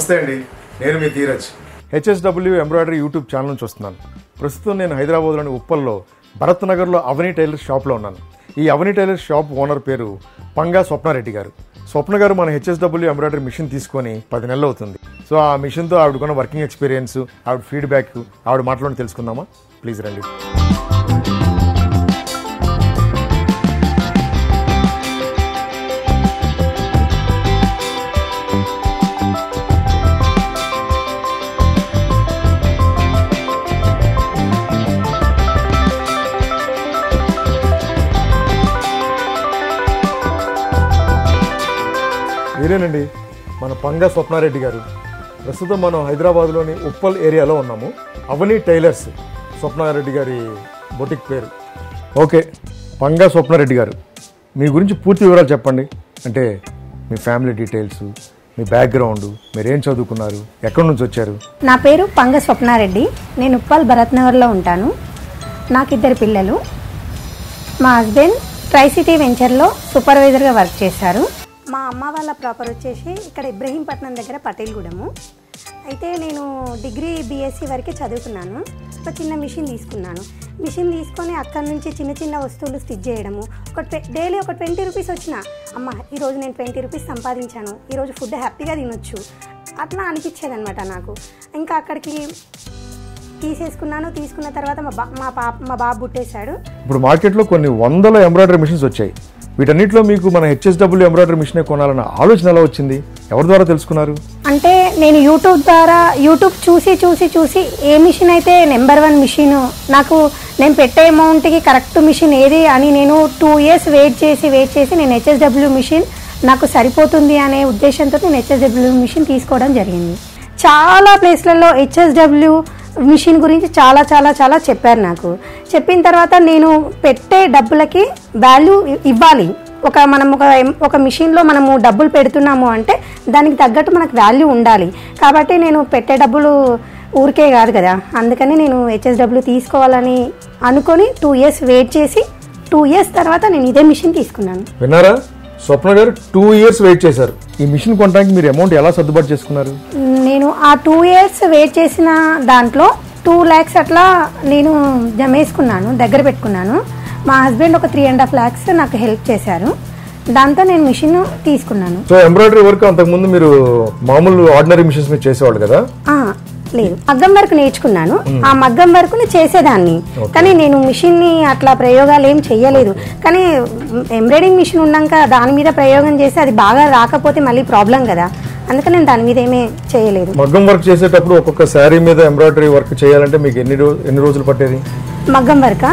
నమస్తే అండి, నేను మీ Dheeraj. H S W embroidery YouTube channel నుంచి వస్తున్నాను. ప్రస్తుతం నేను హైదరాబాద్లోని ఉప్పల్లో భరత్ నగర్లో అవని టైలర్ షాప్లో ఉన్నాను. ఈ అవని టైలర్ షాప్ ఓనర్ పేరు పంగా స్వప్నారెడ్డి గారు. స్వప్న గారు మన హెచ్ఎస్డబ్ల్యూ ఎంబ్రాయిడరీ మిషన్ తీసుకొని 10 నెలలు అవుతుంది. సో ఆ మిషన్తో ఆవిడకున్న వర్కింగ్ ఎక్స్పీరియన్స్, ఆవిడ ఫీడ్బ్యాక్, ఆవిడ మాటలోనే తెలుసుకుందామా? ప్లీజ్ రండి. మీరేనండి మన పంగా స్వప్నారెడ్డి గారు. ప్రస్తుతం మనం హైదరాబాద్లోని ఉప్పల్ ఏరియాలో ఉన్నాము. అవని టైలర్స్ స్వప్నారెడ్డి గారి బొటిక్ పేరు. ఓకే, పంగా స్వప్నారెడ్డి గారు, మీ గురించి పూర్తి వివరాలు చెప్పండి. అంటే మీ ఫ్యామిలీ డీటెయిల్స్, మీ బ్యాక్గ్రౌండ్, మీరేం చదువుకున్నారు, ఎక్కడి నుంచి వచ్చారు? నా పేరు పంగా స్వప్నారెడ్డి. నేను ఉప్పల్ భరత్ నగర్లో ఉంటాను. నాకు 2 పిల్లలు. మా హస్బెండ్ ట్రై సిటీ వెంచర్లో సూపర్వైజర్గా వర్క్ చేశారు. మా అమ్మ వాళ్ళ ప్రాపర్ వచ్చేసి ఇక్కడ ఇబ్రహీంపట్నం దగ్గర పటేల్గూడెము. అయితే నేను డిగ్రీ బీఎస్సీ వరకే చదువుకున్నాను. ఒక చిన్న మిషన్ తీసుకున్నాను. మిషన్ తీసుకొని అక్కడి నుంచి చిన్న చిన్న వస్తువులు స్టిచ్ చేయడము. డైలీ ఒక 20 రూపీస్ వచ్చిన, అమ్మ ఈరోజు నేను 20 రూపీస్ సంపాదించాను, ఈరోజు ఫుడ్ హ్యాపీగా తినొచ్చు, అట్లా అనిపించేది అనమాట నాకు. ఇంకా అక్కడికి తీసేసుకున్నాను. తీసుకున్న తర్వాత మా బాబు పుట్టేశాడు. ఇప్పుడు మార్కెట్లో కొన్ని వందల ఎంబ్రాయిడరీ మిషన్స్ వచ్చాయి. వీటన్నిటిలో మీకు మన హెచ్ఎస్డబ్ల్యూ ఎంబ్రాయిడరీ మిషనే కొనాలన్న ఆలోచన ఎలా వచ్చింది? ఎవరి ద్వారా తెలుసుకున్నారు? అంటే నేను యూట్యూబ్ చూసి ఏ మిషన్ అయితే నెంబర్ 1 మిషన్, నాకు నేను పెట్టే అమౌంట్కి కరెక్ట్ మిషన్ ఏది అని నేను 2 years వెయిట్ చేసి నేను హెచ్ఎస్డబ్ల్యూ మిషన్ నాకు సరిపోతుంది అనే ఉద్దేశంతో నేను హెచ్ఎస్డబ్ల్యూ మిషన్ తీసుకోవడం జరిగింది. చాలా ప్లేస్లలో హెచ్ఎస్డబ్ల్యూ మిషన్ గురించి చాలా చెప్పారు. చెప్పిన తర్వాత నేను పెట్టే డబ్బులకి వాల్యూ ఇవ్వాలి. మనం ఒక మిషన్లో మనము డబ్బులు పెడుతున్నాము అంటే దానికి తగ్గట్టు మనకు వాల్యూ ఉండాలి. కాబట్టి నేను పెట్టే డబ్బులు ఊరికే కాదు కదా, అందుకని నేను హెచ్ఎస్డబ్ల్యూ తీసుకోవాలని అనుకొని 2 years వెయిట్ చేసి 2 years తర్వాత నేను ఇదే మిషన్ తీసుకున్నాను. విన్నారా, స్వప్న గారు 2 years వెయిట్ చేశారు. ఈ మిషన్ కొనడానికి మీరు అమౌంట్ ఎలా సర్దుబాటు చేసుకున్నారు? నేను ఆ 2 years వెయిట్ చేసిన దాంట్లో 2 lakhs అట్లా నేను జమేసుకున్నాను, దగ్గర పెట్టుకున్నాను. మా హస్బెండ్ ఒక 3.5 lakhs నాకు హెల్ప్ చేశారు. దాంతో నేను మిషన్ తీసుకున్నాను. సో ఎంబ్రాయిడరీ వర్క్ అంతకుముందు మీరు మామూలు ఆర్డినరీ మిషన్స్ మీద చేసేవాళ్ళు కదా? లేదు, మగ్గం వర్క్ నేర్చుకున్నాను. ఆ మగ్గం వర్క్ చేసేదాన్ని, కానీ నేను మిషన్ ని అట్లా ప్రయోగాలు ఏం చెయ్యలేదు. కానీ ఎంబ్రాయిడింగ్ మిషన్ ఉన్నాక దాని మీద ప్రయోగం చేసి అది బాగా రాకపోతే మళ్ళీ ప్రాబ్లం కదా, అందుకని నేను దాని మీద ఏమీ చేయలేదు. మగ్గం వర్క్ చేసేటప్పుడు ఒక్కొక్క శారీ మీద ఎంబ్రాయిడరీ వర్క్ చేయాలంటే మీకు ఎన్ని రోజులు పట్టేది? మగ్గం వర్క్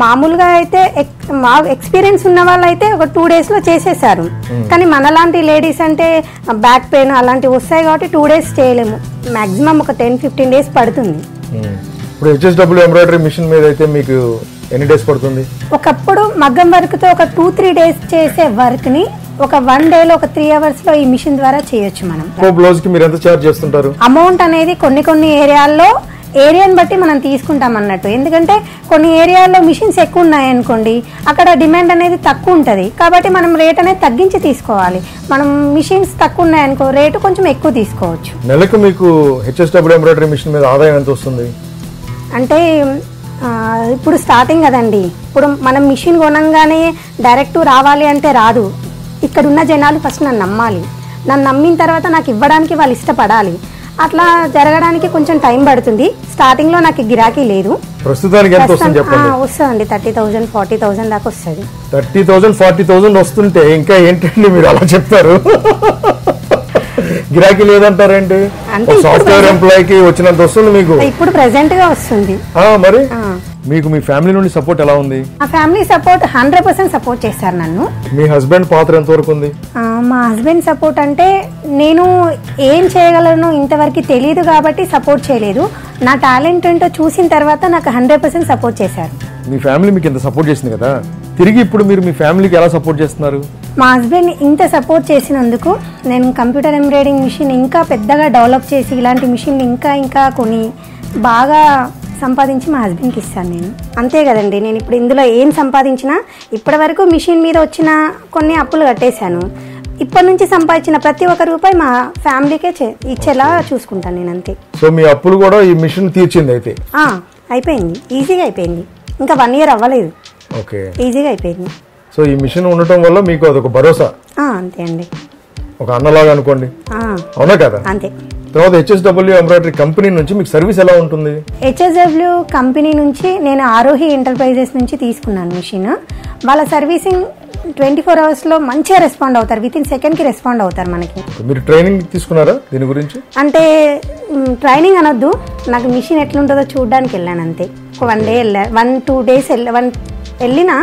మామూలుగా అయితే మా ఎక్స్పీరియన్స్ ఉన్న వాళ్ళు అయితే ఒక 2 daysలో చేసేసారు. కానీ మనలాంటి లేడీస్ అంటే బ్యాక్ పెయిన్ అలాంటివి వస్తాయి కాబట్టి 2 days చేయలేము. మాక్సిమం ఒక 10-15 days పడుతుంది. ఇప్పుడు హెచ్ఎస్డబ్ల్యూ ఎంబ్రాయిడరీ మిషన్ మీద అయితే మీకు ఎన్ని డేస్ పడుతుంది? ఒకప్పుడు మగ్గం వర్క్తో ఒక 2-3 days చేసే వర్క్ని ఒక 1 dayలో ఒక 3 hoursలో ఈ మిషన్ ద్వారా చేయొచ్చు. మనం బ్లౌజ్ కి మీరు ఎంత చార్జ్ చేస్తుంటారు? అమౌంట్ అనేది కొన్ని ఏరియాల్లో ఏరియాని బట్టి మనం తీసుకుంటాం అన్నట్టు. ఎందుకంటే కొన్ని ఏరియాల్లో మిషన్స్ ఎక్కువ ఉన్నాయనుకోండి, అక్కడ డిమాండ్ అనేది తక్కువ ఉంటుంది. కాబట్టి మనం రేట్ అనేది తగ్గించి తీసుకోవాలి. మనం మిషన్స్ తక్కువ ఉన్నాయనుకో రేటు కొంచెం ఎక్కువ తీసుకోవచ్చు. నెలకు మీకు హెచ్ఎస్డబ్ల్యూ ఎంబ్రాయిడరీ మిషన్ మీద ఆదాయం ఎంత వస్తుంది? అంటే ఇప్పుడు స్టార్టింగ్ కదండి. ఇప్పుడు మనం మిషన్ కొనంగానే డైరెక్ట్ రావాలి అంటే రాదు. ఇక్కడున్న జనాలు ఫస్ట్ నన్ను నమ్మాలి. నన్ను నమ్మిన తర్వాత నాకు ఇవ్వడానికి వాళ్ళు ఇష్టపడాలి. అట్లా జరగడానికి కొంచెం టైం పడుతుంది. స్టార్టింగ్ లో నాకు గిరాకీ లేదు. ప్రస్తుతానికి ఎంత వస్తుంది చెప్పండి? వస్తుందండి 30,000-40,000 దాకా వస్తుంది. 30,000-40,000 వస్తుంటే ఇంకా ఏంటండి మీరు అలా చెప్తారు? గిరాకీ లేదంటారేంటి? సాఫ్ట్వేర్ ఎంప్లాయీకి వచ్చినంత వస్తుంది మీకు ఇప్పుడు ప్రెసెంట్ గా వస్తుంది. మరి మీకు మీ ఫ్యామిలీ నుండి సపోర్ట్ ఎలా ఉంది? ఆ ఫ్యామిలీ సపోర్ట్ 100% సపోర్ట్ చేశారు నన్ను. మీ హస్బెండ్ పాత్ర ఎంత వరకు ఉంది? మా హస్బెండ్ సపోర్ట్ అంటే నేను ఏం చేయగలను ఇంతవరకు తెలియదు కాబట్టి సపోర్ట్ చేయలేదు. నా టాలెంట్ ఏంటో చూసిన తర్వాత నాకు 100% సపోర్ట్ చేశారు. మీ ఫ్యామిలీ మీకు ఎంత సపోర్ట్ చేసింది కదా, తిరిగి ఇప్పుడు మీరు మీ ఫ్యామిలీకి ఎలా సపోర్ట్ చేస్తున్నారు? మా హస్బెండ్ ఇంత సపోర్ట్ చేసినందుకు నేను కంప్యూటర్ ఎంబ్రాయిడింగ్ మిషన్ ఇంకా పెద్దగా డెవలప్ చేసి ఇలాంటి మిషన్లు ఇంకా కొని బాగా సంపాదించి మా హస్బెండ్కి ఇస్తాను నేను. అంతే కదండి, నేను ఇప్పుడు ఇందులో ఏం సంపాదించినా ఇప్పటి వరకు మిషన్ మీద వచ్చిన కొన్ని అప్పులు కట్టేశాను. ఇప్పటి నుంచి సంపాదించిన ప్రతి ఒక్క రూపాయి మా ఫ్యామిలీకే ఇచ్చేలా చూసుకుంటాను నేను అంతే. సో మీ అప్పులు కూడా ఈ మిషన్ తీర్చింది అయితే? అయిపోయింది, ఈజీగా అయిపోయింది. ఇంకా 1 year అవ్వలేదు, ఓకే, ఈజీగా అయిపోయింది. సో ఈ మిషన్ ఉండటం వల్ల మీకు అదొక భరోసా? అంతే అండి, ఒక అన్నలాగా అనుకోండి, అవునా కదా? అంతే. తర్వాత HSW ఎంబ్రాయిడరీ కంపెనీ నుంచి మీకు సర్వీస్ ఎలా ఉంటుంది? HSW కంపెనీ నుంచి నేను ఆరోహి ఎంటర్ప్రైజెస్ నుంచి తీసుకున్నాను మిషన్. వాళ్ళ సర్వీసింగ్ 24 hours లో మంచిగా రెస్పాండ్ అవుతారు, విత్ ఇన్ సెకండ్ కి రెస్పాండ్ అవుతారు మనకి. మీరు ట్రైనింగ్ తీసుకున్నారా దీని గురించి? అంటే ట్రైనింగ్ అనొద్దు, నాకు మిషన్ ఎట్లుంటుందో చూడడానికి వెళ్ళాను అంతే. 1 day వెళ్ళా, 1-2 days వెళ్ళినా,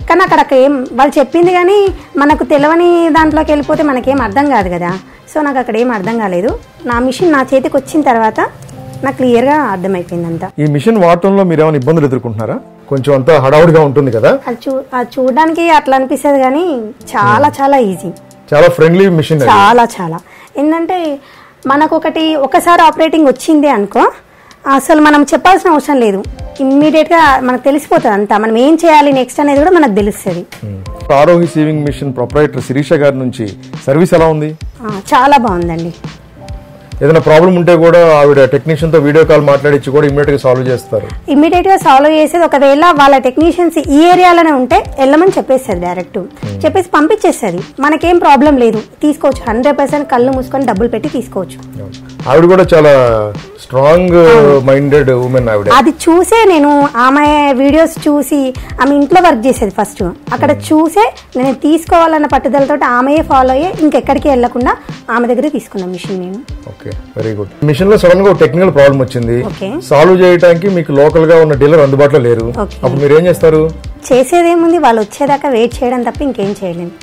కానీ అక్కడ ఏం వాళ్ళు చెప్పింది కానీ మనకు తెలియని దాంట్లోకి వెళ్ళిపోతే మనకేం అర్థం కాదు కదా. సో నాకు అక్కడ ఏం అర్థం కాలేదు. నా మిషన్ నా చేతికి వచ్చిన తర్వాత నాకు క్లియర్గా అర్థమైపోయింది అంతా. ఈ మిషన్ వాడటంలో మీరు ఏమైనా ఇబ్బందులు ఎదుర్కొంటున్నారా? కొంచెం అంతా హడావుడిగా ఉంటుంది కదా? అది చూడడానికి అట్లా అనిపిస్తుంది కానీ చాలా చాలా ఈజీ, చాలా ఫ్రెండ్లీ మిషన్. చాలా ఏంటంటే మనకు ఒకసారి ఆపరేటింగ్ వచ్చింది అనుకో, అసలు మనం చెప్పాల్సిన అవసరం లేదు, ఇమ్మీడియట్గా మనకు తెలిసిపోతుంది అంతా. మనం ఏం చేయాలి నెక్స్ట్ అనేది కూడా మనకు తెలుస్తుంది. Aarohi sewing machine proprietor Shirisha గారి నుంచి సర్వీస్ ఎలా ఉంది? చాలా బాగుందండి. ఏదైనా ప్రాబ్లం ఉంటే కూడా ఆవిడ టెక్నీషియన్ తో వీడియో కాల్ మాట్లాడించి కూడా ఇమ్మీడియట్ గా సాల్వ్ చేస్తారు. ఇమ్మీడియట్ గా సాల్వ్ చేసేది. ఒకవేళ వాళ్ళ టెక్నీషియన్స్ ఈ ఏరియాలోనే ఉంటే వెళ్ళమని చెప్పేస్తుంది, డైరెక్ట్ చెప్పేసి పంపించేస్తుంది. మనకేం ప్రాబ్లం లేదు, తీసుకోవచ్చు. 100% కళ్ళు మూసుకొని డబ్బులు పెట్టి తీసుకోవచ్చు. ఆవిడ కూడా చాలా స్ట్రాంగ్ మైండెడ్ ఉమెన్ ఆవిడ. అది చూసే నేను ఆమె వీడియోస్ చూసి, ఆమె ఇంట్లో వర్క్ చేసేది ఫస్ట్, అక్కడ చూసే నేను తీసుకోవాలన్న పట్టుదలతో ఆమెయే ఫాలో అయ్యి ఇంకెక్కడికి వెళ్లకుండా ఆమె దగ్గర తీసుకున్నా మిషన్ నేను. Okay, very good. మిషన్ లో సడన్ గా ఒక టెక్నికల్ ప్రాబ్లం వచ్చింది, సాల్వ్ చేయడానికి మీకు లోకల్ గా ఉన్న డీలర్ అందుబాటులో లేరు, అప్పుడు మీరు ఏం చేస్తారు? చేసేదేముంది, వాళ్ళు వచ్చేదాకా వెయిట్ చేయడం తప్ప ఇంకేం చేయలేము.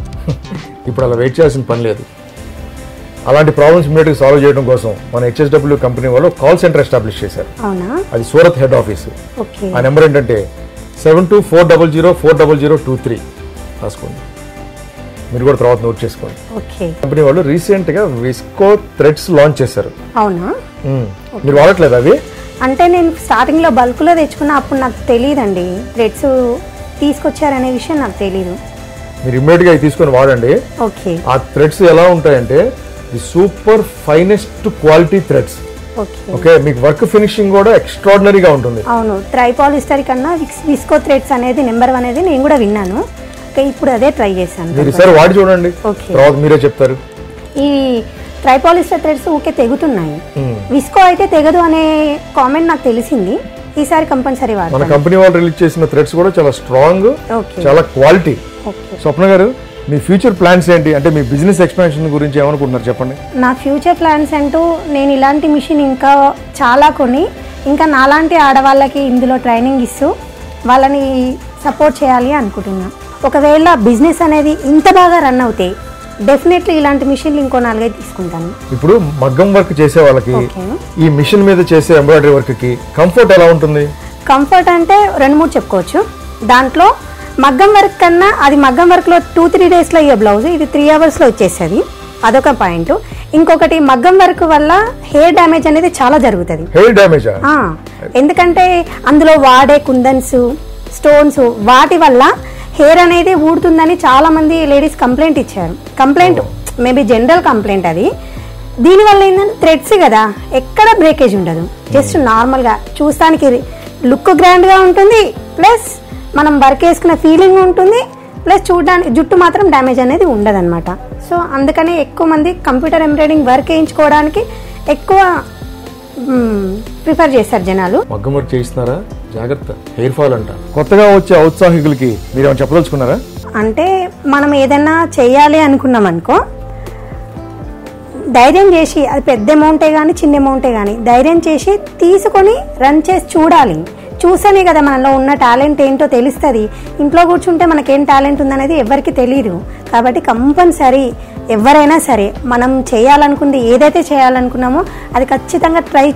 ఇప్పుడు అలా వెయిట్ చేయాల్సిన పని లేదు. అలాంటి ప్రాబ్లమ్స్ ఇమ్మీడియట్ గా సాల్వ్ చేయడం కోసం మన HSW కంపెనీ వాళ్ళు కాల్ సెంటర్ ఎస్టాబ్లిష్ చేశారు. అది సూరత్ హెడ్ ఆఫీస్. ఆ నెంబర్ ఏంటంటే 7240040023. రాసుకోండి, మీరు కూడా తర్వాత నోట్ చేసుకోండి. కంపెనీ వాళ్ళు రీసెంట్ గా విస్కో థ్రెడ్స్ లాంచ్ చేశారు. అవునా? మీరు వాడట్లేదు అవి? అంటే నేను స్టార్టింగ్ లో బల్క్ లో తెచ్చుకున్నా, అప్పుడు నాకు తెలియదండి థ్రెడ్స్ తీసుకొచ్చారనే విషయం నాకు తెలీదు. మీరు ఇమ్మీడియట్ గా తీసుకొని వాడండి. ఆ థ్రెడ్స్ ఎలా ఉంటాయంటే super finest quality threads. Okay, మీకు వర్క్ ఫినిషింగ్ కూడా ఎక్స్ట్రాడినరీగా ఉంటుంది. అవును, ట్రైపాలిస్టర్ కన్నా విస్కో థ్రెడ్స్ అనేది నెంబర్ 1 అనేది నేను కూడా విన్నాను. ఇప్పుడు అదే ట్రై చేశాను. మీరు సరే వాడి చూడండి, తర్వాత మీరే చెప్తారు. ఈ ట్రైపాలిస్టర్ థ్రెడ్స్ ఊకే తెగుతున్నాయి, విస్కో అయితే తెగదు అనే కామెంట్ నాకు తెలిసింది. ఈసారి కంపల్సరీ వాడతాను. మన కంపెనీ వాళ్ళు రిలీజ్ చేసిన థ్రెడ్స్ కూడా చాలా స్ట్రాంగ్, చాలా క్వాలిటీ. స్వప్న గారు, మీ ఫ్యూచర్ ప్లాన్స్ ఏంటి? అంటే మీ బిజినెస్ ఎక్స్పాన్షన్ గురించి ఏమనుకుంటున్నారు చెప్పండి. నా ఫ్యూచర్ ప్లాన్స్ అంటూ నేను ఇలాంటి మిషన్ ఇంకా చాలా కొని, ఇంకా నాలాంటి ఆడవాళ్ళకి ఇందులో ట్రైనింగ్ ఇస్తూ వాళ్ళని సపోర్ట్ చేయాలి అనుకుంటున్నా. ఒకవేళ బిజినెస్ అనేది ఇంత బాగా రన్ అవుతే డెఫినెట్లీ ఇలాంటి మిషన్లు ఇంకో 4-5 తీసుకుంటాను. ఇప్పుడు మగ్గం వర్క్ చేసే వాళ్ళకి ఈ మిషన్ మీద చేసే ఎంబ్రాయిడరీ వర్క్ కి కంఫర్ట్ ఎలా ఉంటుంది? కంఫర్ట్ అంటే 2-3 చెప్పుకోవచ్చు. దాంట్లో మగ్గం వర్క్ కన్నా అది మగ్గం వర్క్ లో 2-3 days లో అయ్యే బ్లౌజ్ ఇది 3 hours లో వచ్చేస్తుంది, అదొక పాయింట్. ఇంకొకటి మగ్గం వర్క్ వల్ల హెయిర్ డ్యామేజ్ అనేది చాలా జరుగుతుంది. Hair damage? ఎందుకంటే అందులో వాడే కుందన్స్, స్టోన్స్, వాటి వల్ల హెయిర్ అనేది ఊడుతుందని చాలా మంది లేడీస్ కంప్లైంట్ ఇచ్చారు. కంప్లైంట్ మేబీ జనరల్ కంప్లైంట్ అది. దీనివల్ల ఏంటంటే థ్రెడ్స్ కదా, ఎక్కడ బ్రేకేజ్ ఉండదు, జస్ట్ నార్మల్గా చూస్తానికి లుక్ గ్రాండ్గా ఉంటుంది, ప్లస్ మనం వర్క్ వేసుకున్న ఫీలింగ్ ఉంటుంది, ప్లస్ చూడడానికి జుట్టు మాత్రం డ్యామేజ్ అనేది ఉండదన్నమాట. సో అందుకనే ఎక్కువ మంది కంప్యూటర్ ఎంబ్రాయిడింగ్ వర్క్ వేయించుకోవడానికి ఎక్కువ ప్రిఫర్ చేస్తారు జనాలు. మగ్గం వర్క్ చేయిస్తున్నారా? జాగ్రత్త, హెయిర్ ఫాల్ అంట. కొత్తగా వచ్చే ఔత్సాహికులకి మీరు ఏమైనా చెప్పదలుచుకున్నారా? అంటే మనం ఏదైనా చేయాలి అనుకున్నాం అనుకో, ధైర్యం చేసి, అది పెద్ద అమౌంటే కానీ చిన్న అమౌంటే కానీ ధైర్యం చేసి తీసుకొని రన్ చేసి చూడాలి. చూస్తేనే కదా మనలో ఉన్న టాలెంట్ ఏంటో తెలుస్తుంది. ఇంట్లో కూర్చుంటే మనకేం టాలెంట్ ఉందనేది ఎవరికి తెలియదు. కాబట్టి కంపల్సరీ ఎవరైనా సరే మనం చేయాలనుకుంది ఏదైతే చేయాలనుకున్నామో అది ఖచ్చితంగా ట్రై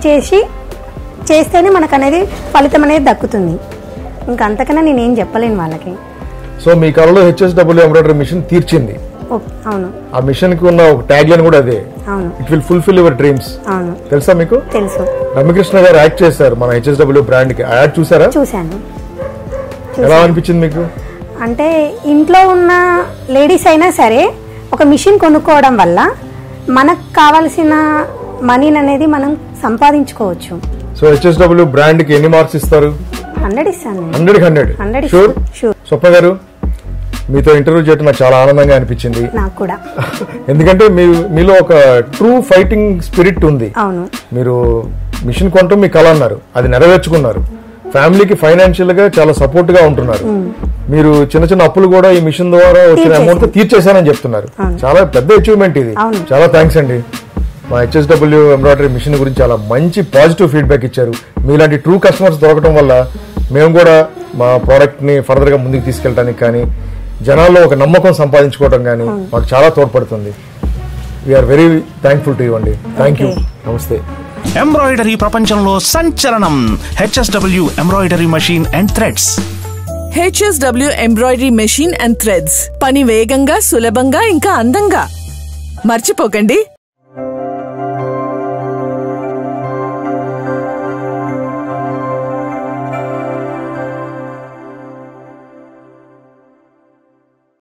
చేస్తేనే మనకు అనేది ఫలితం అనేది దక్కుతుంది. ఇంకా అంతకన్నా నేనేం చెప్పలేను వాళ్ళకి. సో మీ కళలో HSW ఎంబ్రాయిడరీ మిషన్ తీర్చింది. అవును, ఆ మిషన్ కి ఉన్న ఒక ట్యాగ్ లైన్ కూడా అదే, అవును, it will fulfil your dreams. అవును, తెలుసా మీకు? తెలుసు. రమ్యకృష్ణ గారు యాక్ట్ చేశారు మన HSW బ్రాండ్ కి. యాడ్ చూసారా? చూశాను. ఎలా అనిపించింది మీకు? అంటే ఇంట్లో ఉన్న లేడీస్ అయినా సరే ఒక మిషన్ కొనుక్కోవడం వల్ల మనకు కావాల్సిన మనీని అనేది మనం సంపాదించుకోవచ్చు. సో HSW బ్రాండ్ కి ఎన్ని మార్క్స్ ఇస్తారు? 100 ఇస్తాను. 100 షూర్. స్వప్న గారు, మీతో ఇంటర్వ్యూ చేయడం నాకు చాలా ఆనందంగా అనిపించింది. నాకు కూడా. ఎందుకంటే మీలో ఒక ట్రూ ఫైటింగ్ స్పిరిట్ ఉంది. అవును. మీరు మిషన్ కొనటం మీ కళ అన్నారు, అది నెరవేర్చుకున్నారు. ఫ్యామిలీకి ఫైనాన్షియల్ గా చాలా సపోర్ట్ గా ఉంటున్నారు. మీరు చిన్న చిన్న అప్పులు కూడా ఈ మిషన్ ద్వారా వచ్చిన అమౌంట్ తీర్చేశానని చెప్తున్నారు. చాలా పెద్ద అచీవ్మెంట్ ఇది. చాలా థ్యాంక్స్ అండి. మా HSW ఎంబ్రాయిడరీ మిషన్ గురించి చాలా మంచి పాజిటివ్ ఫీడ్బ్యాక్ ఇచ్చారు. మీలాంటి ట్రూ కస్టమర్స్ దొరకడం వల్ల మేము కూడా మా ప్రోడక్ట్ ని ఫర్దర్ గా ముందుకు తీసుకెళ్ళడానికి కానీ, జనాల్లో ఒక నమ్మకం సంపాదించుకోవడం కానీ మాకు చాలా తోడ్పడుతుంది. We are very thankful to you అండి. Thank you. నమస్తే. ఎంబ్రాయిడరీ ప్రపంచంలో సంచలనం HSW embroidery machine and threads. HSW embroidery machine and threads. పని వేగంగా, సులభంగా, ఇంకా అందంగా. మర్చిపోకండి